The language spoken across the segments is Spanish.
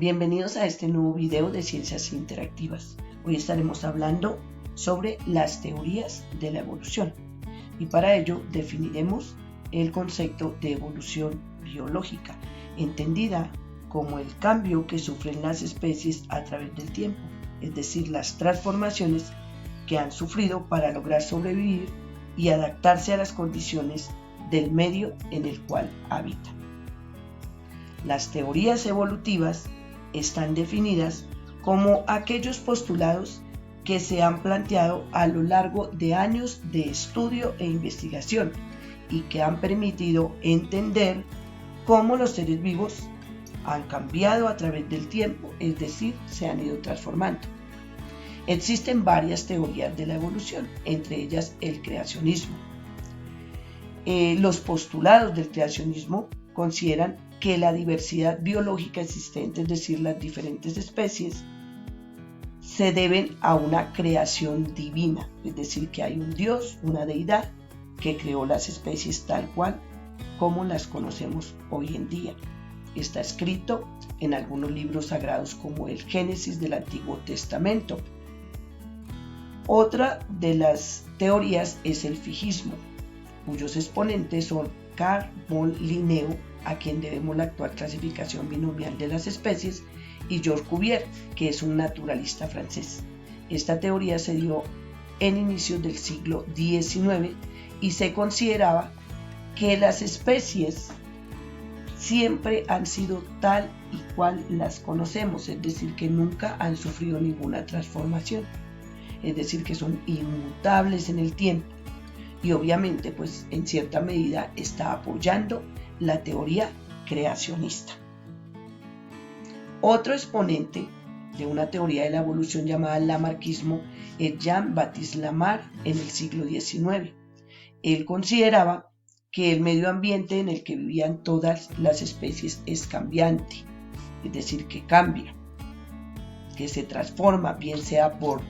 Bienvenidos a este nuevo video de Ciencias Interactivas. Hoy estaremos hablando sobre las teorías de la evolución y para ello definiremos el concepto de evolución biológica, entendida como el cambio que sufren las especies a través del tiempo, es decir, las transformaciones que han sufrido para lograr sobrevivir y adaptarse a las condiciones del medio en el cual habitan. Las teorías evolutivas están definidas como aquellos postulados que se han planteado a lo largo de años de estudio e investigación y que han permitido entender cómo los seres vivos han cambiado a través del tiempo, es decir, se han ido transformando. Existen varias teorías de la evolución, entre ellas el creacionismo. Los postulados del creacionismo consideran que la diversidad biológica existente, es decir, las diferentes especies, se deben a una creación divina, es decir, que hay un Dios, una deidad, que creó las especies tal cual como las conocemos hoy en día. Está escrito en algunos libros sagrados como el Génesis del Antiguo Testamento. Otra de las teorías es el fijismo, cuyos exponentes son Carl von Linneo, a quien debemos la actual clasificación binomial de las especies, y Georges Cuvier, que es un naturalista francés. Esta teoría se dio en inicios del siglo XIX y se consideraba que las especies siempre han sido tal y cual las conocemos, es decir, que nunca han sufrido ninguna transformación, es decir, que son inmutables en el tiempo. Y obviamente, pues en cierta medida está apoyando la teoría creacionista. Otro exponente de una teoría de la evolución llamada lamarckismo es Jean-Baptiste Lamarck en el siglo XIX. Él consideraba que el medio ambiente en el que vivían todas las especies es cambiante, es decir, que cambia, que se transforma, bien sea por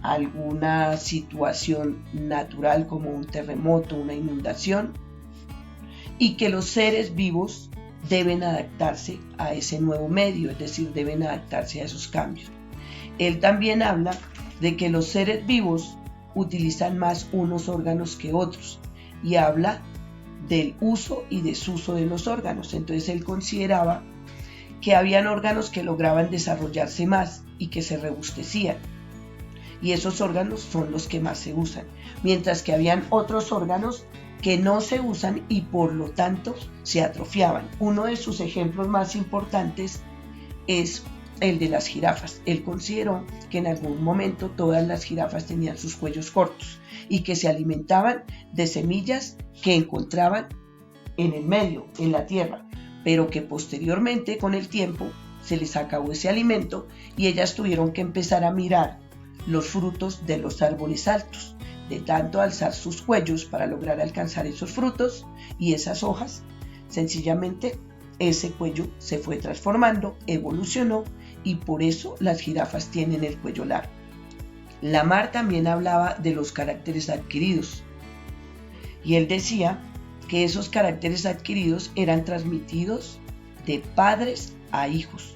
alguna situación natural como un terremoto, una inundación, y que los seres vivos deben adaptarse a ese nuevo medio, es decir, deben adaptarse a esos cambios. Él también habla de que los seres vivos utilizan más unos órganos que otros y habla del uso y desuso de los órganos. Entonces él consideraba que habían órganos que lograban desarrollarse más y que se robustecían, y esos órganos son los que más se usan, mientras que habían otros órganos que no se usan y por lo tanto se atrofiaban. Uno de sus ejemplos más importantes es el de las jirafas. Él consideró que en algún momento todas las jirafas tenían sus cuellos cortos y que se alimentaban de semillas que encontraban en el medio, en la tierra, pero que posteriormente con el tiempo se les acabó ese alimento y ellas tuvieron que empezar a mirar los frutos de los árboles altos, de tanto alzar sus cuellos para lograr alcanzar esos frutos y esas hojas. Sencillamente ese cuello se fue transformando, evolucionó y por eso las jirafas tienen el cuello largo. Lamarck también hablaba de los caracteres adquiridos y él decía que esos caracteres adquiridos eran transmitidos de padres a hijos,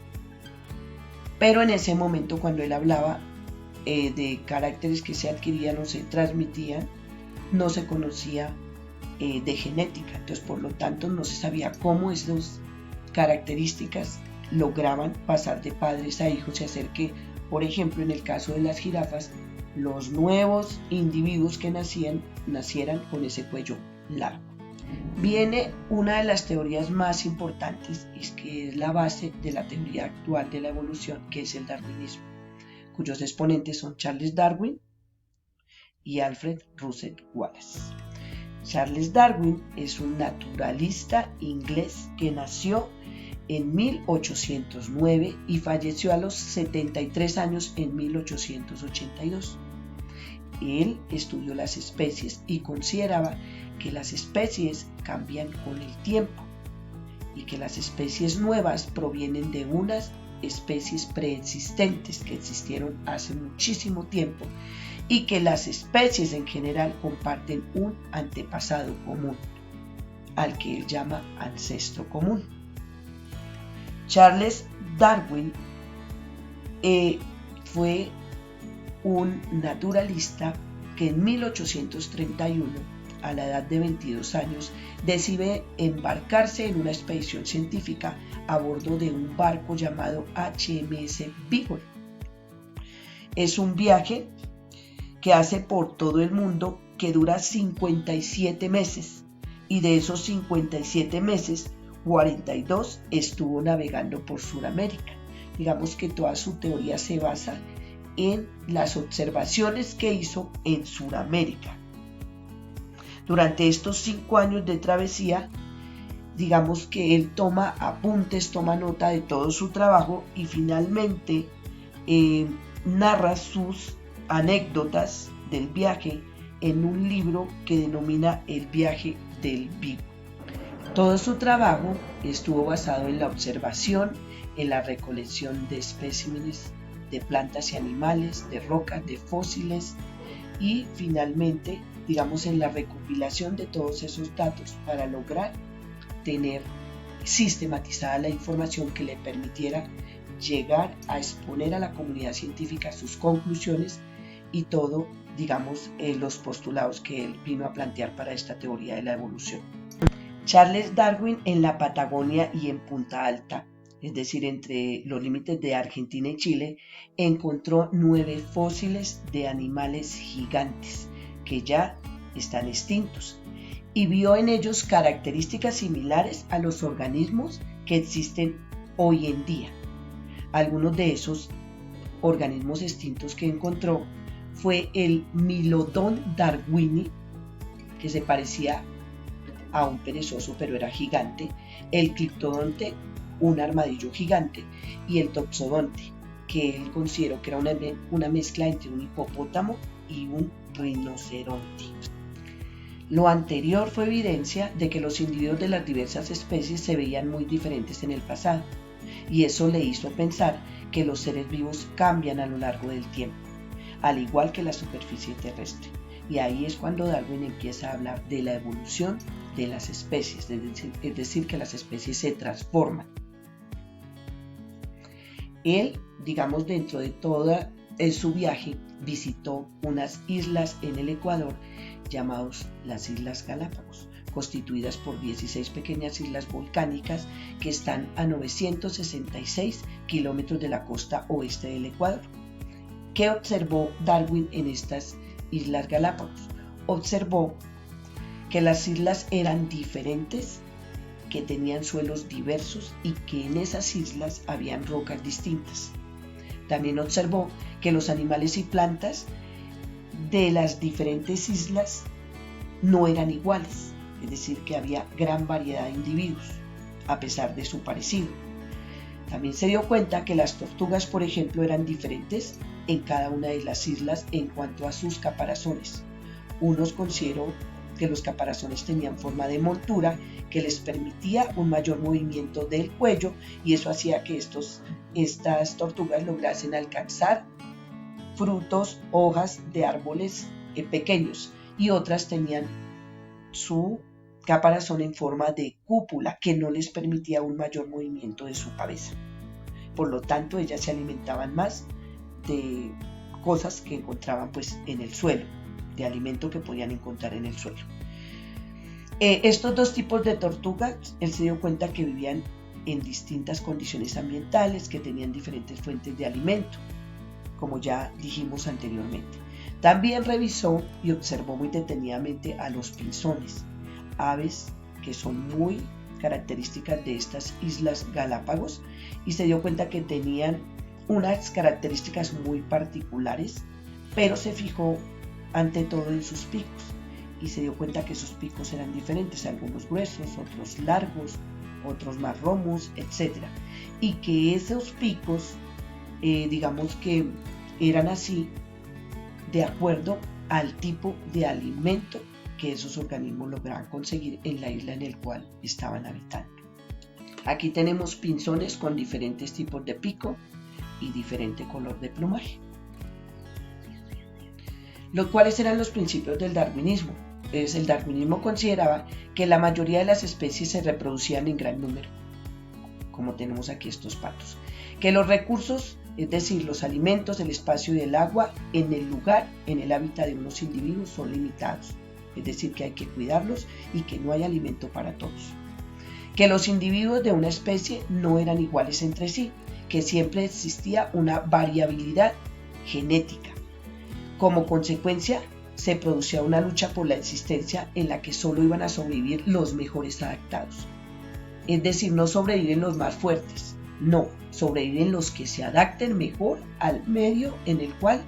pero en ese momento cuando él hablaba de caracteres que se adquirían o se transmitían, no se conocía de genética, entonces por lo tanto no se sabía cómo esas características lograban pasar de padres a hijos y hacer que, por ejemplo, en el caso de las jirafas, los nuevos individuos que nacieran con ese cuello largo. Viene una de las teorías más importantes, y que es la base de la teoría actual de la evolución, que es el darwinismo, cuyos exponentes son Charles Darwin y Alfred Russel Wallace. Charles Darwin es un naturalista inglés que nació en 1809 y falleció a los 73 años en 1882. Él estudió las especies y consideraba que las especies cambian con el tiempo y que las especies nuevas provienen de unas especies preexistentes que existieron hace muchísimo tiempo y que las especies en general comparten un antepasado común, al que él llama ancestro común. Charles Darwin fue un naturalista que en 1831, a la edad de 22 años, decide embarcarse en una expedición científica a bordo de un barco llamado HMS Beagle. Es un viaje que hace por todo el mundo, que dura 57 meses, y de esos 57 meses, 42 estuvo navegando por Sudamérica. Digamos que toda su teoría se basa en las observaciones que hizo en Sudamérica. Durante estos 5 años de travesía, digamos que él toma apuntes, toma nota de todo su trabajo y finalmente narra sus anécdotas del viaje en un libro que denomina El viaje del Beagle. Todo su trabajo estuvo basado en la observación, en la recolección de especímenes de plantas y animales, de rocas, de fósiles y finalmente, digamos, en la recopilación de todos esos datos para lograr tener sistematizada la información que le permitiera llegar a exponer a la comunidad científica sus conclusiones y todo, digamos, los postulados que él vino a plantear para esta teoría de la evolución. Charles Darwin en la Patagonia y en Punta Alta, es decir, entre los límites de Argentina y Chile, encontró 9 fósiles de animales gigantes que ya están extintos y vio en ellos características similares a los organismos que existen hoy en día. Algunos de esos organismos extintos que encontró fue el Milodon darwini, que se parecía a un perezoso pero era gigante, el Cliptodonte, un armadillo gigante, y el Toxodonte, que él consideró que era una mezcla entre un hipopótamo y un rinoceronte. Lo anterior fue evidencia de que los individuos de las diversas especies se veían muy diferentes en el pasado, y eso le hizo pensar que los seres vivos cambian a lo largo del tiempo, al igual que la superficie terrestre. Y ahí es cuando Darwin empieza a hablar de la evolución de las especies, es decir, que las especies se transforman. Él, digamos, dentro de todo su viaje, visitó unas islas en el Ecuador llamadas las Islas Galápagos, constituidas por 16 pequeñas islas volcánicas que están a 966 kilómetros de la costa oeste del Ecuador. ¿Qué observó Darwin en estas Islas Galápagos? Observó que las islas eran diferentes, que tenían suelos diversos y que en esas islas habían rocas distintas. También observó que los animales y plantas de las diferentes islas no eran iguales, es decir, que había gran variedad de individuos, a pesar de su parecido. También se dio cuenta que las tortugas, por ejemplo, eran diferentes en cada una de las islas en cuanto a sus caparazones. Unos consideró que los caparazones tenían forma de montura que les permitía un mayor movimiento del cuello y eso hacía que estas tortugas lograsen alcanzar frutos, hojas de árboles pequeños, y otras tenían su caparazón en forma de cúpula que no les permitía un mayor movimiento de su cabeza. Por lo tanto, ellas se alimentaban más de cosas que encontraban pues en el suelo, de alimento que podían encontrar en el suelo. Estos dos tipos de tortugas, él se dio cuenta que vivían en distintas condiciones ambientales, que tenían diferentes fuentes de alimento, como ya dijimos anteriormente. También revisó y observó muy detenidamente a los pinzones, aves que son muy características de estas Islas Galápagos, y se dio cuenta que tenían unas características muy particulares, pero se fijó ante todo en sus picos y se dio cuenta que sus picos eran diferentes, algunos gruesos, otros largos, otros más romos, etc. Y que esos picos, digamos que eran así de acuerdo al tipo de alimento que esos organismos lograban conseguir en la isla en el cual estaban habitando. Aquí tenemos pinzones con diferentes tipos de pico y diferente color de plumaje. ¿Cuáles eran los principios del darwinismo? El darwinismo consideraba que la mayoría de las especies se reproducían en gran número, como tenemos aquí estos patos. Que los recursos, es decir, los alimentos, el espacio y el agua en el lugar, en el hábitat de unos individuos son limitados, es decir, que hay que cuidarlos y que no hay alimento para todos. Que los individuos de una especie no eran iguales entre sí, que siempre existía una variabilidad genética. Como consecuencia, se producía una lucha por la existencia en la que solo iban a sobrevivir los mejores adaptados. Es decir, no sobreviven los más fuertes, no, sobreviven los que se adapten mejor al medio en el cual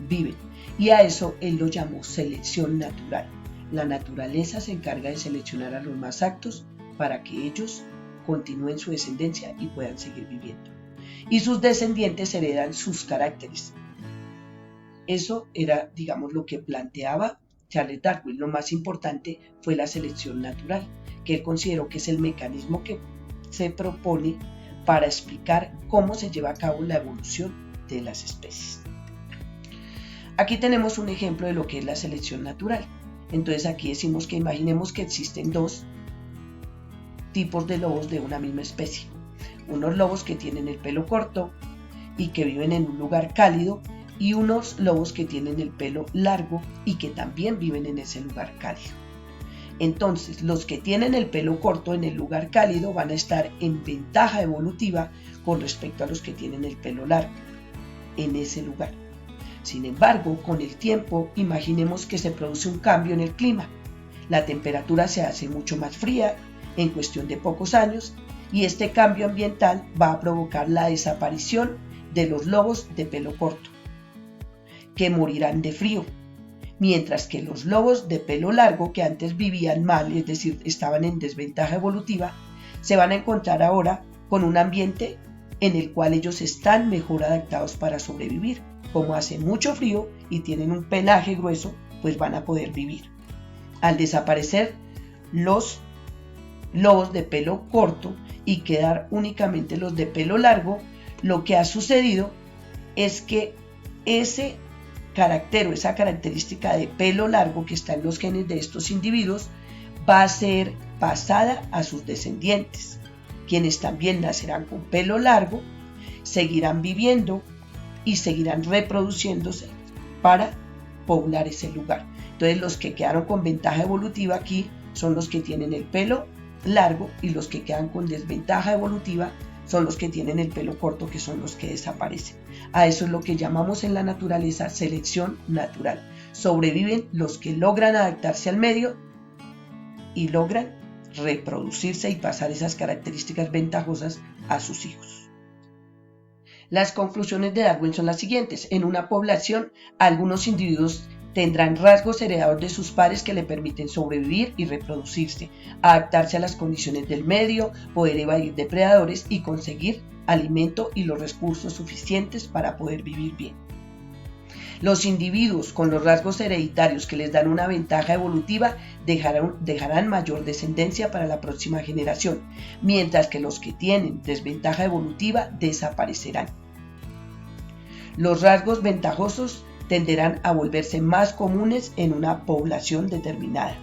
viven. Y a eso él lo llamó selección natural. La naturaleza se encarga de seleccionar a los más aptos para que ellos continúen su descendencia y puedan seguir viviendo. Y sus descendientes heredan sus caracteres. Eso era, digamos, lo que planteaba Charles Darwin. Lo más importante fue la selección natural, que él consideró que es el mecanismo que se propone para explicar cómo se lleva a cabo la evolución de las especies. Aquí tenemos un ejemplo de lo que es la selección natural. Entonces aquí decimos que imaginemos que existen dos tipos de lobos de una misma especie. Unos lobos que tienen el pelo corto y que viven en un lugar cálido, y unos lobos que tienen el pelo largo y que también viven en ese lugar cálido. Entonces, los que tienen el pelo corto en el lugar cálido van a estar en ventaja evolutiva con respecto a los que tienen el pelo largo en ese lugar. Sin embargo, con el tiempo, imaginemos que se produce un cambio en el clima. La temperatura se hace mucho más fría en cuestión de pocos años, y este cambio ambiental va a provocar la desaparición de los lobos de pelo corto, que morirán de frío, mientras que los lobos de pelo largo, que antes vivían mal, es decir, estaban en desventaja evolutiva, se van a encontrar ahora con un ambiente en el cual ellos están mejor adaptados para sobrevivir. Como hace mucho frío y tienen un pelaje grueso, pues van a poder vivir. Al desaparecer los lobos de pelo corto y quedar únicamente los de pelo largo, lo que ha sucedido es que ese carácter o esa característica de pelo largo que está en los genes de estos individuos va a ser pasada a sus descendientes, quienes también nacerán con pelo largo, seguirán viviendo y seguirán reproduciéndose para poblar ese lugar. Entonces los que quedaron con ventaja evolutiva aquí son los que tienen el pelo largo, y los que quedan con desventaja evolutiva son los que tienen el pelo corto, que son los que desaparecen. A eso es lo que llamamos en la naturaleza selección natural. Sobreviven los que logran adaptarse al medio y logran reproducirse y pasar esas características ventajosas a sus hijos. Las conclusiones de Darwin son las siguientes. En una población, algunos individuos tendrán rasgos heredados de sus pares que le permiten sobrevivir y reproducirse, adaptarse a las condiciones del medio, poder evadir depredadores y conseguir alimento y los recursos suficientes para poder vivir bien. Los individuos con los rasgos hereditarios que les dan una ventaja evolutiva dejarán mayor descendencia para la próxima generación, mientras que los que tienen desventaja evolutiva desaparecerán. Los rasgos ventajosos tenderán a volverse más comunes en una población determinada.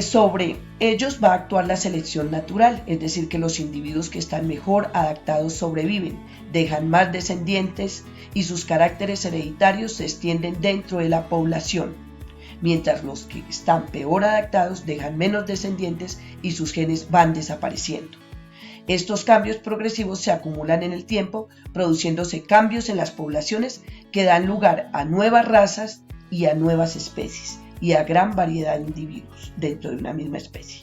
Sobre ellos va a actuar la selección natural, es decir, que los individuos que están mejor adaptados sobreviven, dejan más descendientes y sus caracteres hereditarios se extienden dentro de la población, mientras los que están peor adaptados dejan menos descendientes y sus genes van desapareciendo. Estos cambios progresivos se acumulan en el tiempo, produciéndose cambios en las poblaciones que dan lugar a nuevas razas y a nuevas especies, y a gran variedad de individuos dentro de una misma especie.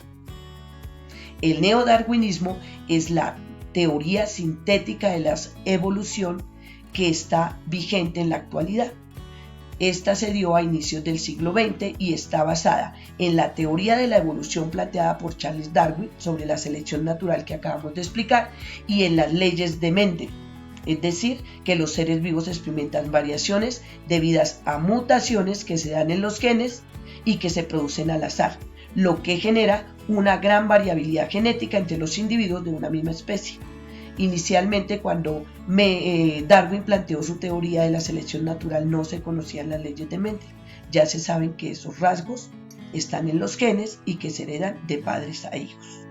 El neodarwinismo es la teoría sintética de la evolución que está vigente en la actualidad. Esta se dio a inicios del siglo XX y está basada en la teoría de la evolución planteada por Charles Darwin sobre la selección natural que acabamos de explicar y en las leyes de Mendel, es decir, que los seres vivos experimentan variaciones debidas a mutaciones que se dan en los genes y que se producen al azar, lo que genera una gran variabilidad genética entre los individuos de una misma especie. Inicialmente, cuando Darwin planteó su teoría de la selección natural, no se conocían las leyes de Mendel. Ya se saben que esos rasgos están en los genes y que se heredan de padres a hijos.